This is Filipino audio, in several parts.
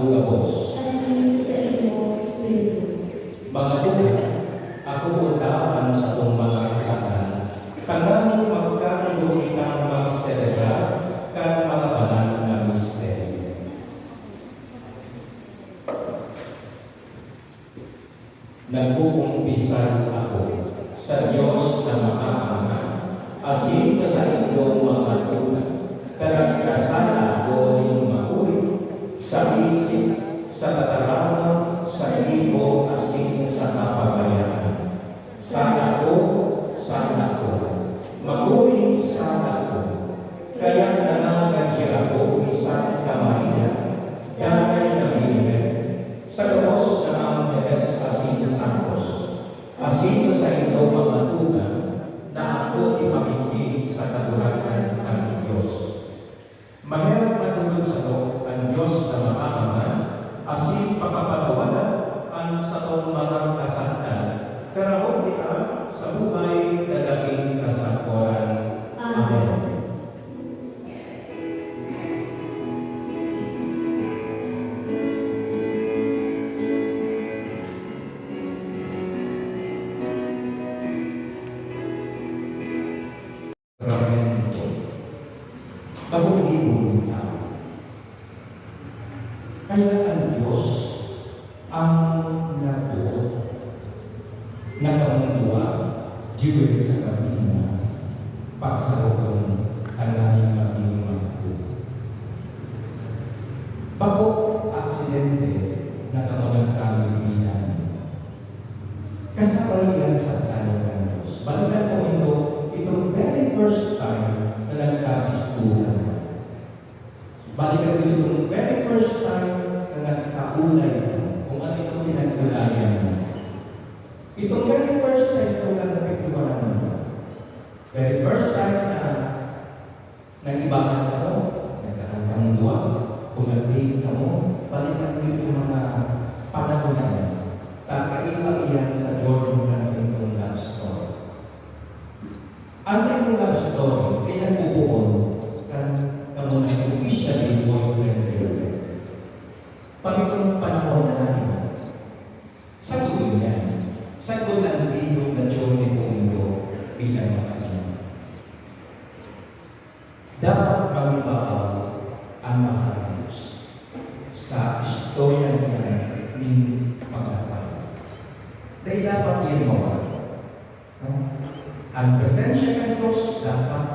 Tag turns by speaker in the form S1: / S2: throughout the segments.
S1: gabos.
S2: Asin sa imo espiritu.
S1: Mga buhay, ako utaan sa itong mga kasalan. Tanganing magkaroon itang magselebra kan mga banal na misteryo. Nagpuumpisan ako sa Diyos na makaama, asin sa inyong mga tuna, karagkasala ko ning mauri, sa isip, sa katarama, sa ibo, asin sa kapabayaan. Sana ko, maguring sana ko, kaya nangangadya ako isang Maria, damay na Bibel, sa Diyos na Angeles asin santos, asin sa inyong mga tuna, na ako ipamigay sa kaduragan ng Diyos. Mahirap matulog sa to ang Diyos na makakaman, asin pagkapatawanan ang sa tong mga kasantan, karawag kita sa buhay na naging kasakuran. Amen. Sakramento. Pag-ibig tao. Kaya ang Diyos ang nabuo, nakamunduwa, diwit sa kabina, pagsarokon ang langing maging magpo. Bago aksidente, nakamunang kami binan. Kasabay yan sa plano ng Diyos. Balikan po itong very first time na nagkabistuhan. Balikan din itong very first time na nagkaulay kung ano itong pinag-ulayan. Itong very first time na nagkapituan naman. Very first time na nag-ibahan ka mo, nagkakantang duwa, kung nag-date ka mo, balikan din itong mga panahon na yan. Kakaiba iyan sa Jordan ka sa itong love story. Ang sa itong love story ay nagpupuon kan kamu nag-officially boyfriend girlfriend. Pag itong panahon na natin, sagot yan. Sagot ang video na Johnny Pundo bilang mga Diyan. Dapat mawibaw ang mga Diyos sa istorya niya ng paglapay. Dahil dapat yun mawala. Ang presensya ng Diyos dapat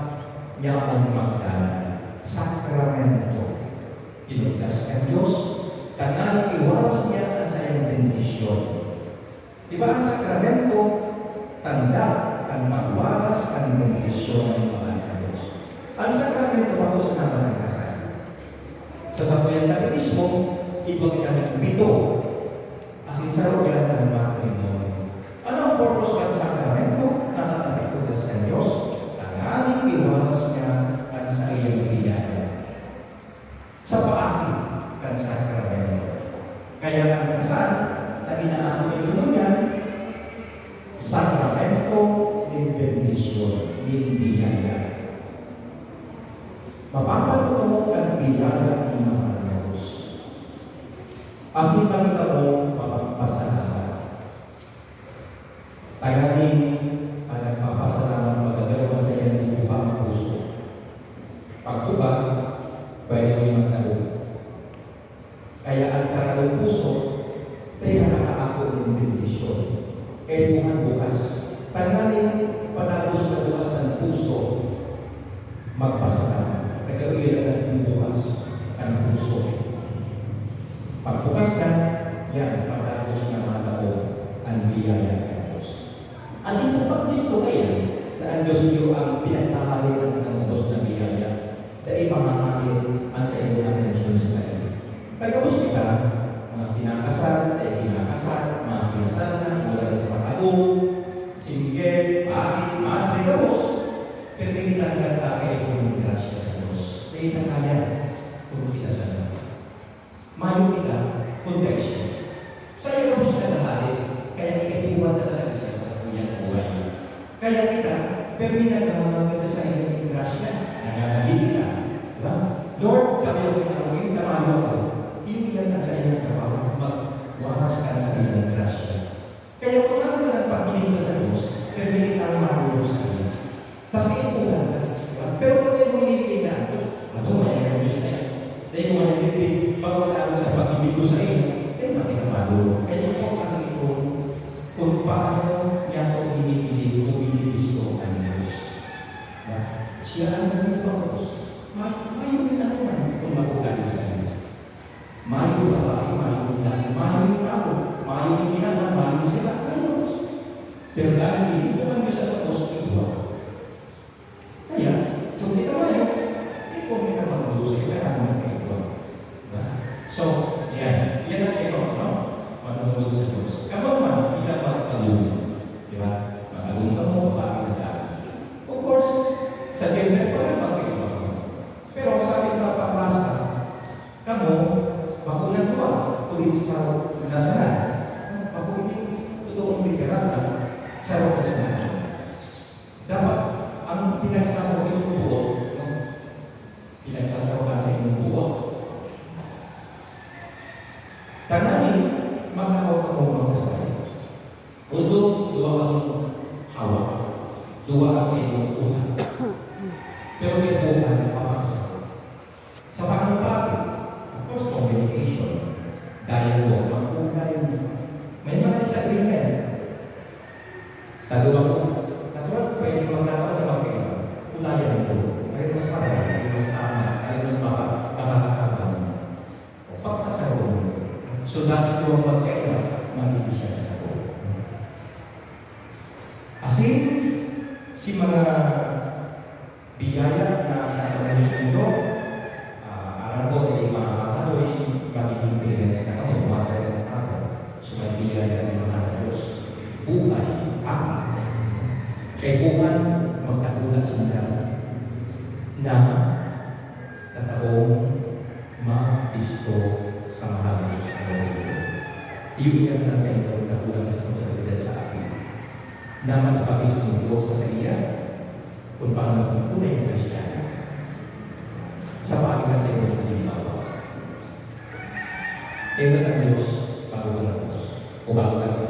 S1: niya ang magdala. Sakramento. Pinugdas ng Diyos, kanalang iwaras niya ang sa iyong bendisyon. Diba ang sakramento, tanda ang magwaras ang bendisyon ng mga Diyos. Ang sakramento ako sa naman ng kasal. Sa sampuyang katekismo, iba ginamit bito, asin sa rogan ng matrimonio. Ano ang purpose ng sakramento? Nakatapikutas ng Diyos, kanaling iwaras niya ang sa iyong biyaya. Sa paaki, kan sakramento. Kaya ang kasal, na inaakit ito niya, sakramento ng bendisyon, ng biyaya. Mapapatuto kan biyaya ng mga Diyos. Asin kami mo mapagpasalamat. Tagaling ang nagpapasalamat magagalaw sa iyo ng iba ang puso. Pagbuka, pwede mo yung magtalo. Kaya ang sarang puso, kaya nakakaako ng bendisyon. Bukan bukas. Tagaling panagos na bukas ng puso, magpasalamat. Nagkagilan ng bukas ang puso. Pagbukas ka, yan, patagos na matao ang biyaya ng Diyos. Asin sa pagkristo kaya, na ang Diyos niyo ang pinagmamalitan ng Diyos na biyaya, dahil pamamahal ang sa iyo ang Diyos sa iyo. Pagkabos kita, mga pinakasal, mga pinasal na, mula sa patago, single, pari, madre, kabos. Pagpilitan ka kaya kung grasya sa Diyos. Kaya kaya kung kita sa Diyos. Mayo kita kung kaisyo. Sa iyo kabos na lahari, kaya ikipuwan na talaga siya sa kanyang buhay. Kaya kita, pagpilitan ka sa iyo ng grasya, nanganagin kita. Diba? Lord, kami ang pinawin, tamayo ako. Hindi yan sa iyo pag wala ko na pag-ibig ko sa inyo, makikamalo. Kaya po ang ito, kung paano niya ito hinihiling o binibisto ang Diyos. Siya ang nagpapagos. Mayroon na naman kung makugaling sa inyo. Mayroon babae, mayroon lalaki, mayroon tao, mayroon ginagawa, mayroon sila, mayroon. Pero dahil hindi ko ang Diyos at Diyos, iba. Kaya, kung di ka mayo, kung di ka mag-Diyos, kailangan mo ka iba. So, yan ang ito, no? Manunod sa Diyos. Kapag man, hindi ka mag-alun. Di ba? Mag-alun ka mo, babae na dahil. Of course, sa gender pa rin magkaiba mo. Pero sa isa paklasa, kamo, bakunan ko tuwid sa nasaran. Bakunin, totoong literal na sa roka sa natin. Dapat, ang pinagsasawa yung buo, pinagsasawa sa inyong buo, tanganin, magkakaw ka mo magkasali. Although, duwa kang hawak, duwa kang sa inyong utang. Pero may buwan, papagsak. Sa pangampati, of course, communication, dialogue, magpunan, may mga disagreement. Taluang oras. Natural, pwede magkakaroon na magkaiba. Ulayan ito. Kaya mas marami, mas tama, kaya mas makakakabang. O pagsasaroon. So, dahil ito ang magkaiba, magiging siya sa loob. Asin, si mga biyaya na nasa-relasyon ito, alam ko ay mga kapaloy, magiging parents na kami, mother and father. So, may biyaya ng mga Diyos. Buhay, ama. Kay buhan, magtagulat sa mga na tataong ma-isto sa mahal ng Diyos. Iyon lang sa inyo, nagtagulat sa responsibilidad sa akin. Na magpapis ng Diyos sa iya, kung paano maging tunay ng Kristiyano. Sa pagitan sa inyo, hindi bawa. Kailan ang Diyos, bago ka ng Diyos, o bago ka ng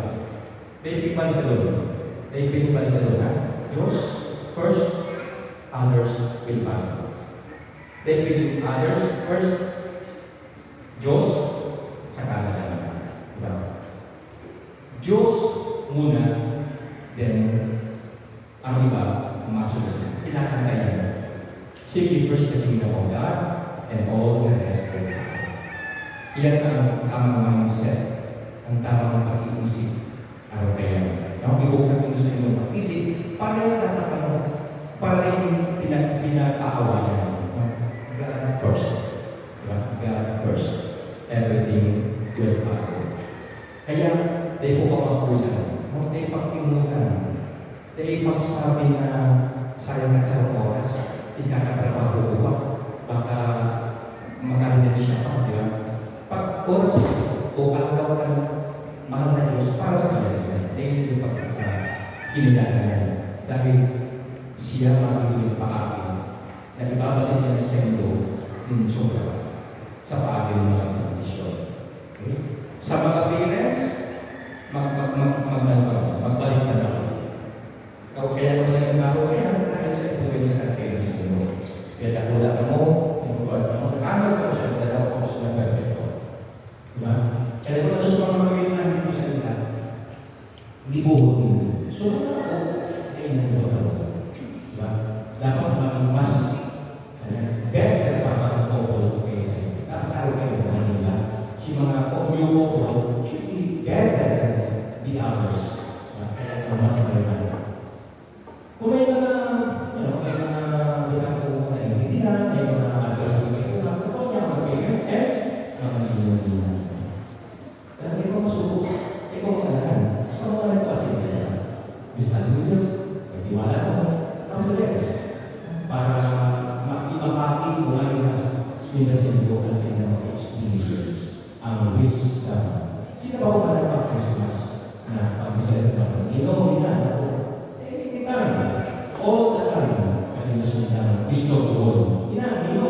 S1: David Palitalon. David Palitalon na, Diyos first, others will follow. David others first, Diyos, saka na naman. Diba? Diyos muna, then, ang iba, masusunod. Pinakantayan. Seek ye first the kingdom of God, and all the rest will follow. Ilan ang tamang mindset, ang tamang pag-iisip, ano kaya? Ibuktan ko sa inyong pag-isip, para sa tatanong, para yung pinag-aawayan. God first. God first. Everything will follow. Kaya, di po pagpapunan, di pagkimutan, di pagsabi na sayang na sa oras, ikakatrabaho ko ba? Baka makalitin siya pa, di ba? Pag oras o pagkawalan mahal na Diyos para sa kanila, dahil yung pagkakilala niya. Dahil siya magiging pang-akin na ibabalik niya sa sendo ng sobra sa paagin ng mga kondisyon. Okay? Sa mga parents, magbalik na lang. Kaya kung naging tao, kaya dahil sa ipugin sa kagkain sa iyo. Kaya wala ka mo, inukuhan ka mo, nag-amal ka mo sa dalawa ko sa nagpapito. Diba? Kaya kung ano sa mga pagkakitaan dito sa ita, hindi buhot mo. So, ako, ay nagbuhot ako. Diba? Dapat maging mas better para ang couple kayo sa iyo. Dapat araw kayo ng Manila. Si mga couple should be better than the others. Kaya kung mas marimali. Kung may mga, may mga dinatong na intindihan, may mga advice na kayo, tapos niya mga parents, mga inuunan. Kaya ikaw masubok, ikaw kailangan. Ano ka na ito kasi nila? Bisa ng Diyos, pagdiwala mo, kamulit. Para makipapati mo ngayon na pinasindukan sa inyong mga experience, ang wisdom. Sino ba ko na Christmas na pag-isip na ino na ako? All the time, kanina siya gusto ko. Ino,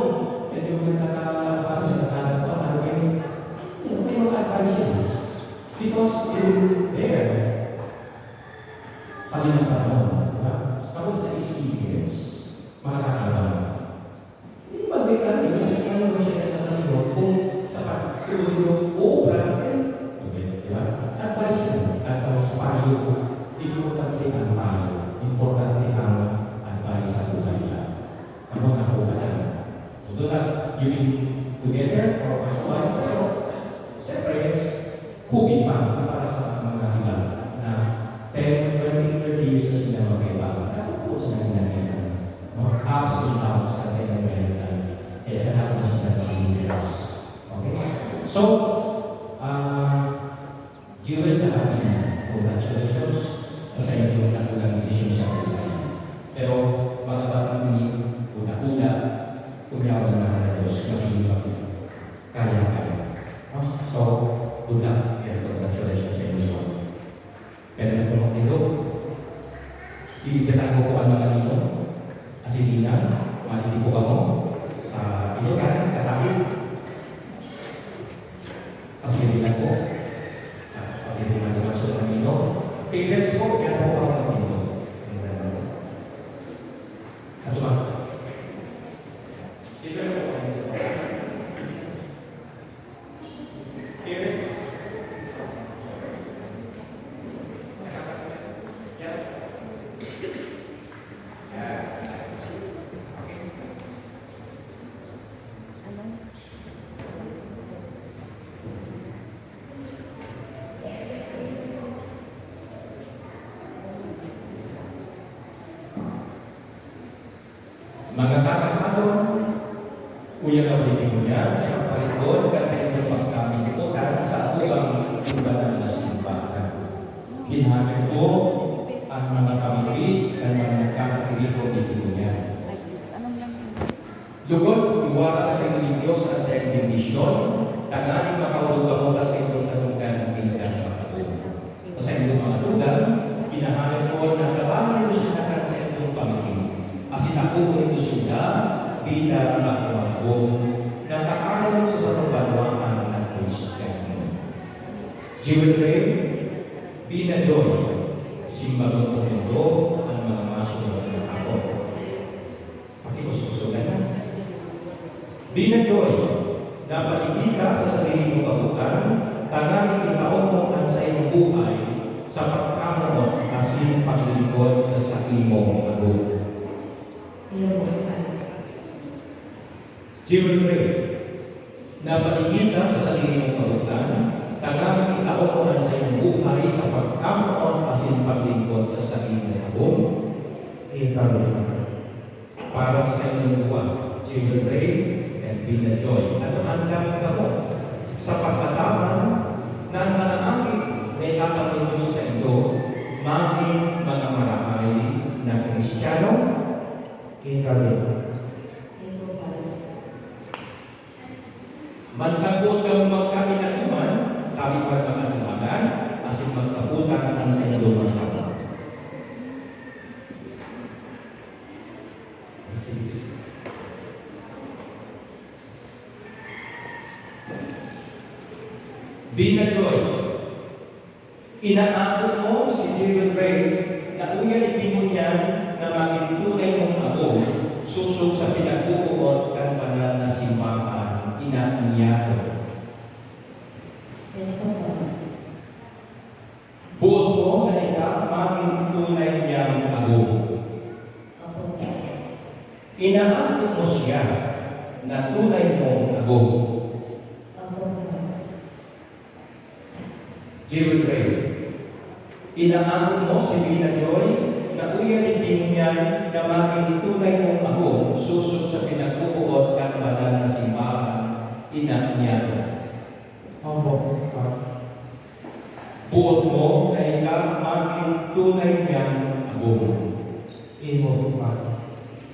S1: pwede mo nagkakaroon pa, ano kayo? May mga advice yun. Because in there, kalinang panahon, tapos na experience, makakakaroon. Hindi ba may kanina, sa kanina siya sa sarili, kung Kaya hanap mo siya ng leaders. Okay? So, Jewel sa akin, congratulations sa inyong nakulang desisyon sa buhay. Pero, magkakaroon ni una-una, kunyaw ng mga Diyos, magiging kaya-kaya. So, good luck and congratulations sa inyo. Pero nagpulong nito, ibigatan mo po ang mga nito, asilinan, malilipo ka mo sa ito kan, katapit. Asilinan po, asilinan po ang sulang nito. Favorites po, kaya po ako ng nito. Ano ba? Dito na po ang sa mga. Favorites? Mga kakasalon, Kuya Gabriel niya, sa kapalibon, at sa inyong pagkamiliputan sa upang ibanan na simbahan. Hinamit po ang mga pamilya at mga nagkakatiriko dito niya. Lugod, iwaras sa inyong Diyos at sa inyong misyon, tanganing makaulog-kamutan sa inyong katunggan bilang makatulog. Sa inyong mga lugar, hinahamit po na tabangan ito sinakan sa inyong pamilya. Asinakuha ito sila bilang magwagong na kaayon sa satrabaluan ng Kristiyano. Jewel Ray, Bina Joy, simbagong mundo ang mga masunod ng ako. Pakikususugan na. Bina Joy, napaligid ka sa sarili mong kabutan, tanganing itaon mo ang sa iyong buhay sa pagkamunod asin paglingkod sa imong agong. Jewel Ray, napaligid ka sa sarili mong kabutan, tanganing itaon mo ang sa iyong buhay sa pagkamunod asin paglingkod sa imong agong. Para sa inyong buwan, Jewel Ray and Bina Joy, ano ang daming mo sa pagkataman na ang mga angin na itatanong Diyos sa ito, maging mga marahay na Kristiyano, magtagpuan ka mo magkainakuman, kami pa magkatumagan, asin magkaputan ang sa inyo mga kapwa. Bina Joy, inaako mo si Jewel Ray na uyan mo niyan na maging tunay mong ako, susog sa pinagbubuot kan banal na simbahan, inaanyato.
S2: Yes, Papa.
S1: Buot mo na ikaw maging tunay niyang ako.
S2: Opo.
S1: Inaako mo siya na tunay mong ako.
S2: Opo.
S1: Jewel Ray, inaako mo si Bina Joy na uyan mo niyan na maging tunay mong ako, susog sa pinagbubuot kan banal na simbahan, inaanyato.
S3: Opo.
S1: Buot mo na ikaw maging tunay niyang ako.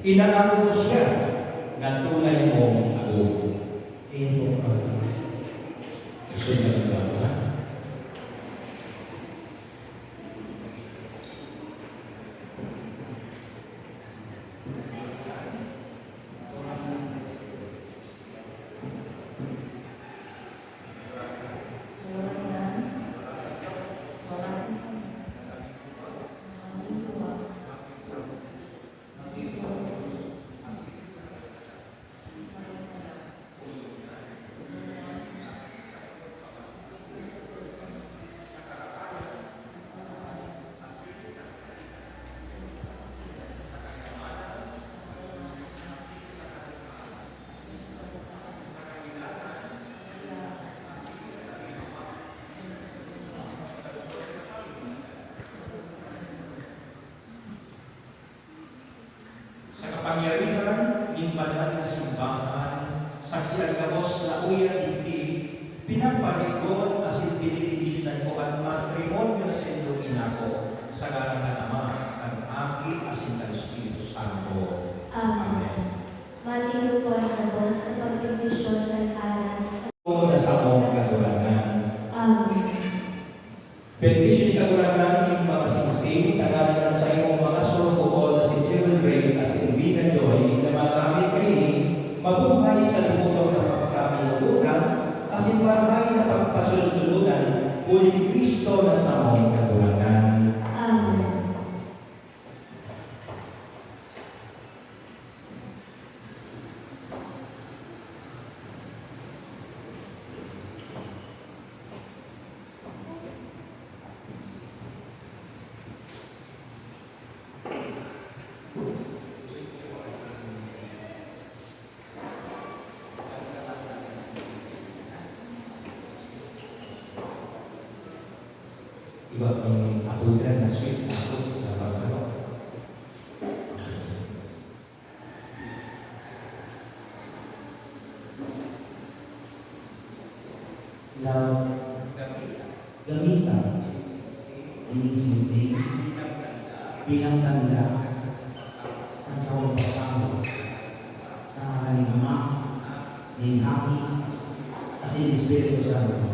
S1: Inaako mo siya na tunay mong ako. Gusto niya ng lahat. Sa kapangyarihan, ng banal na simbahan kagamos na uya iti, pinaparigon asin pinililisnan ko at matrimonyo na sa inyong inako sa ngalan ng Ama, ng Aki, asin ng Espiritu Santo.
S2: Amen. Matindi po ang Diyos sa pagbibisyon ng aras.
S1: O na sa mong kagulangan.
S2: Amen.
S1: Bendisyon kagulangan yung mga singsing, tangalan sa imong mga surukoon na si Jewel Ray asin Vida Joy na magamit kaini, mabuhay sa luputong na pagkaminutunan, asin maramay na pagpasulsulunan, uli ni Kristo na sa mong kagulangan.
S2: Amen.
S1: Iba ang apulan na sweet ako sa pagsarap.
S3: Love, gamitan, ining singsing, bilang tanda at sa huwag pagkakas sa ngalan ng Ama, ng Aki, asin Espiritu Santo.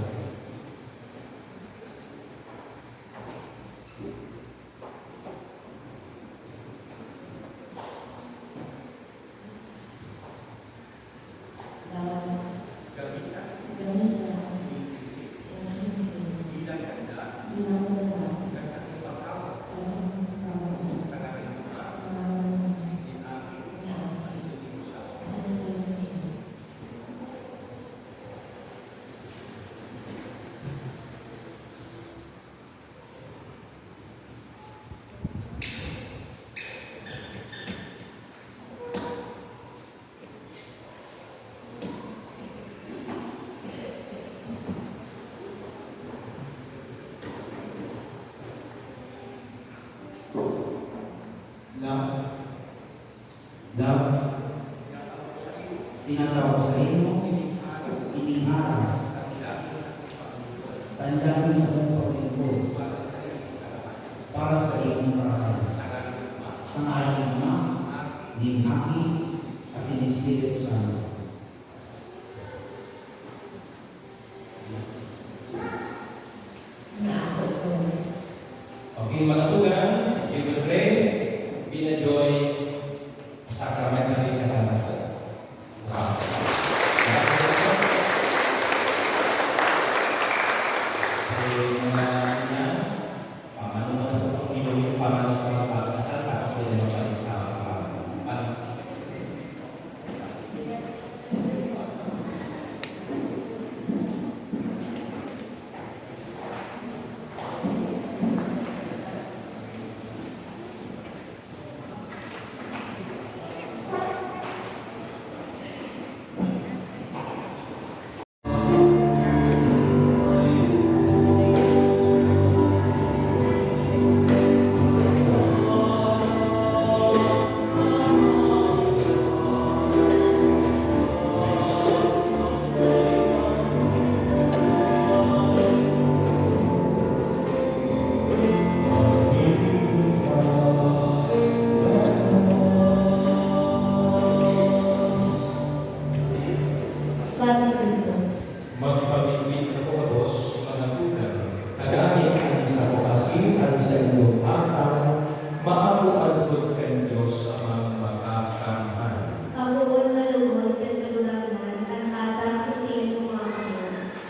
S3: Love, tinatawag sa inyo, iniharas, tandaan sa mong paglingkod para sa iyong karal. Sa ngalan ng Ama, ng Aki, asin Espiritu Santo.
S1: Okay, mga tugang, si Jewel Ray, Vida Joy, sakramen na rin kasama ko. Wow. So, mga niya, pamano na ito, yung pamano sa mga pagkasal, tapos pwede na pa sa magpamigit ako kabos, mga tugang, nagamit ang sa bukasin at sa inyong atang, maapo-alugod kan Diyos ang magkakamhan.
S2: Ako na lugod at kagulangan ang atang sa sino mga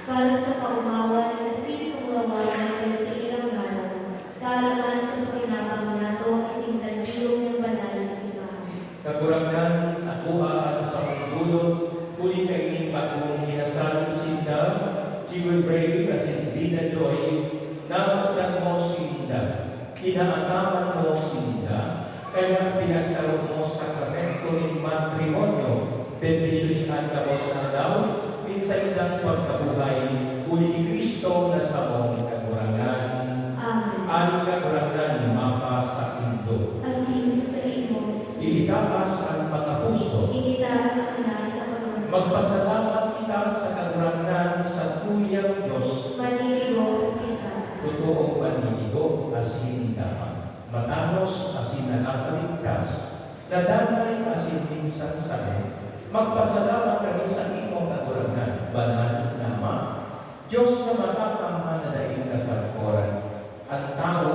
S2: para sa paumawan na sinong gawanan ay sa ilang ngalan, kalaman sa pinapang nato asin tagilong ng banal na simbahan.
S1: Kakurangan ako aan sa pagdulog, kuli kainin patungong hinasal sinda, Jewel Ray asin Vida Joy, namutan mo sinda, inaataman mo sinda, kaya pinasarap mo sa sakramento ng matrimonyo, bendisyonan ka mo sa daw, sa ilang pagkabuhay, kuli ni Kristo na sa mong kakurangan.
S2: Amen.
S1: Ang kakurangan mapa sa indo.
S2: Asin sa salimo,
S1: Itaas ang mga puso,
S2: ikitaas ang nasa Panginoon.
S1: magpasalamat Nadamay asin minsan sabi, magpasalamat kami sa imong katuranan, banal na Ama, Diyos na matatang manadaig ka sa koran. At tao,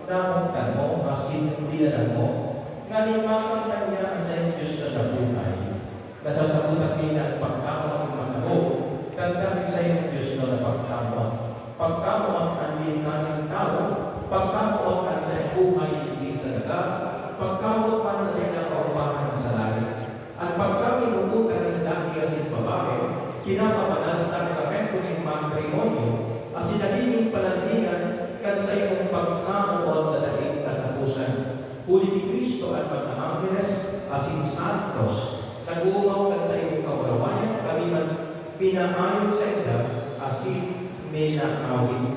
S1: namong tanmo, asin diyanan mo, nga limakang kanya ang sa iyong Diyos na nabuhay. Nasasabutan nila ang pagkamo ang mga Tandamig sa iyong Diyos na napagkamo. Pagkamo ang anlinaning tao, pagkamo ang sa iyong buhay hindi sa daga, pagkamo pa na sa iyong kaupahan sa langit. At pagkami nukutan ng lagi asin babae, pinapamanan sa sakramento ng matrimonyo, asin nagiging panandingan kan sa iyong pagkamo at nadaig katapusan. Huli ni Kristo at mga angeles, asin santos, nag-uumaw kan sa iyong kaurawayan, kaliman pinaayon sa ida, asin may nakawin.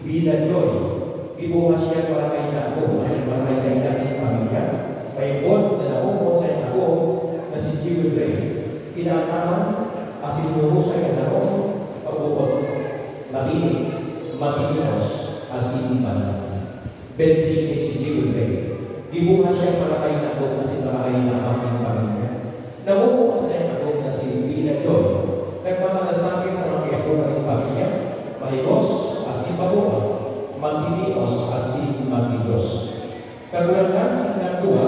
S1: Bila joy, ibuhas siya para kay Nako, kasi para kay nating pamilya. Kay God na naumot sa Nako na si Jimmy Ray. Kinataman, asin nuro sa Nako, pag-uot, mabini, mabinios, asin iban. Bendisyon si Jimmy Ray. Ibuhas siya para kay Nako, kasi para kay nating pamilya. Naumot sa Nako na si Bila Joy. Nagmamalasakit sa mga ito ng pamilya, mahigos, asin pabuha, magdinios, asin magdidos. Kagulangan sa nagduha,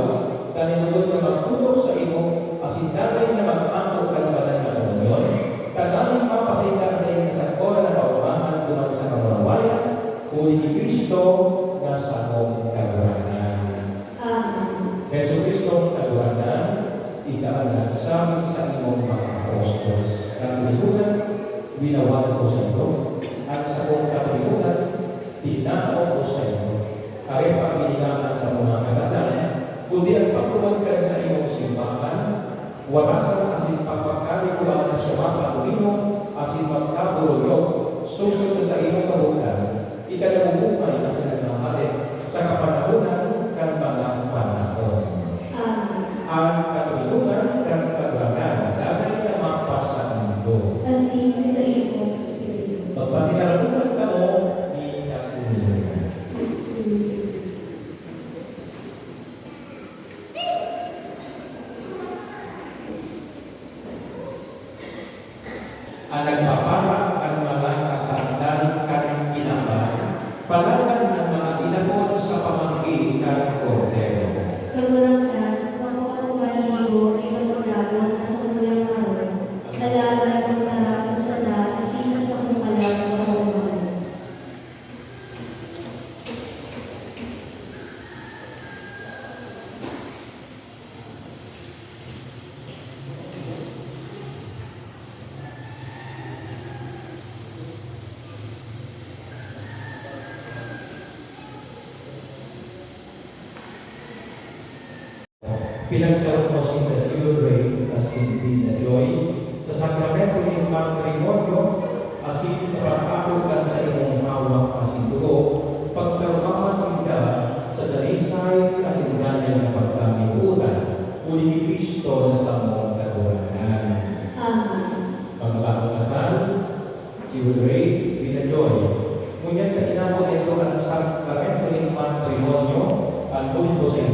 S1: kaninulog na magtulog sa imo, asin dagay na mag-anto kalmalan na komunyon, kagaling mapasaytan na yung sa kora na paumahan dumang sa kamarawayan, huli ni Kristo na sa mong kagulangan.
S2: Amen.
S1: Yesu Kristo kagulangan, ikaan sa imong mga apostles. Katulimunan, winawan ko sa ito, at sa kong katulimunan, dinao ko sa ito. Kaya pagbilingan sa mga kasalan, kundi ang pagkumankan sa iyong simbahan, warasan asin pagpagkalikuan na siya mapatulino, asin magkabuluyok, susunod sa iyong kabukan, ikalamubuhay na sa nagmamali, sa kapanahonan kan mga panahon.
S2: Amen.
S1: Ang katulungan kan kagwagan, dagay na mapasa mundo.
S2: Asin sa iyong Espiritu.
S1: Pagpatikalamunan ka mo, di katulungan. Ang nagpapara ang mga kasandan kan kinaban, palagan ng mga inabot sa pamangkin kan kordero.
S2: Kagulangan, ako ang maniligo ay kapagdalo sa samulang araw. Dalaga ang tarap sa lahat, sino sa kumalang na kauman.
S1: Pinagsarap mo si Jewelry asin Bila Joy sa sakramento ng matrimonyo asin sa pag-akutan sa imong hawak asin dugo pagsarumaman sinda sa dalisay asin ganay na pagkamiulan uli ni Kristo na sa mong katurangan.
S2: Amen.
S1: Pagbalong kasal, Jewelry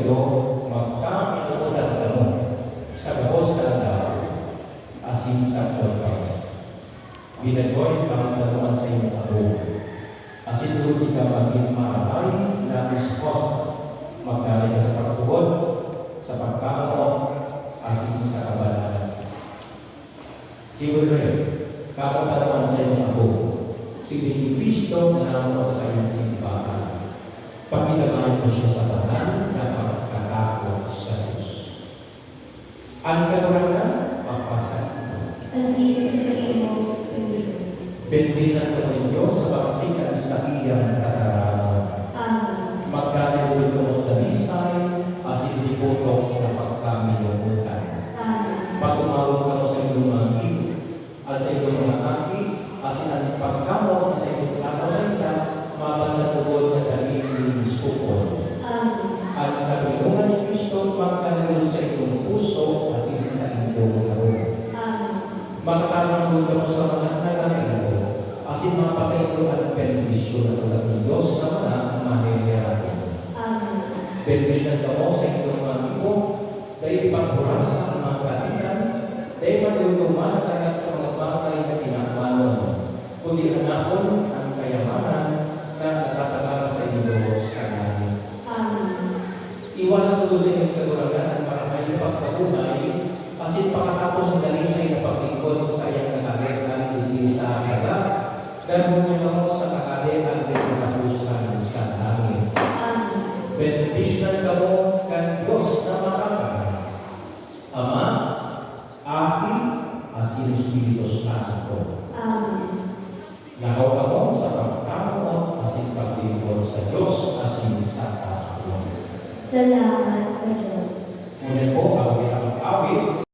S1: iyo, magkakauulan ka mo sa gabos na daw, asin sa kalpang. Binajoy kang daluan sa iyong abo, asin luti ka maging maratay na iskos, magdali ka sa pagtugon, sa pagkakaon, asin sa kabalahan. Children, kapataluan sa iyong abo, si Kristo na namo sa iyong simbahan. Pagkinamayan mo siya sa banal na pagkatakot sa Diyos. Ang katurangan, magpasan.
S2: Asin sa sarili mo, Espiritu.
S1: Bendisan ka ng Diyos sa pagsikan sa iyang katarangan.
S2: Amen.
S1: Magdalil ka mo sa dalisay, asin liputok na pagkaminutan.
S2: Amen.
S1: Pag-umawag ka mo sa iyong mga iyo, at sa iyong mga aki, asin ang pagkamot na sa iyong tinataw sa ita, maban sa tugod na dalili sukol.
S2: Amen.
S1: Ang kabinungan ni Kristo magdalil sa iyong puso, asin sa iyong karoon.
S2: Amen.
S1: Makatarang ka mo sa mga nangangailangan, asin mapasay ito at benepisyo na ulat ng Diyos sa mga mahihirapan.
S2: Amen.
S1: Benepisyon ka mo sa iyong mga ibo, dahil ipagpurasa ang mga katinan, dahil matulungan at anak sa mga bagay na pinakmanon, kundi hanapon ang kayamanan na natatagara sa iyo sa langit.
S2: Amen.
S1: Iwan sa tulog sa inyong katurangan ang maramay na pagpatunay, asin pakatapos ng dalisay na paglingkod sa sayang nakagatan hindi sa agad, dan humingaw sa kakalian ng katapusan sa langit.
S2: Amen.
S1: Benedisyon ka mo kan Diyos na makakaya. Ama, Aki, asin Espiritu Santo.
S2: Amen.
S1: Nakaw ka mo sa pagkakaon, asin paglingkod sa Diyos, asin sa kahapon.
S2: Salamat sa Diyos.
S1: Ngunit po, awit ang awit,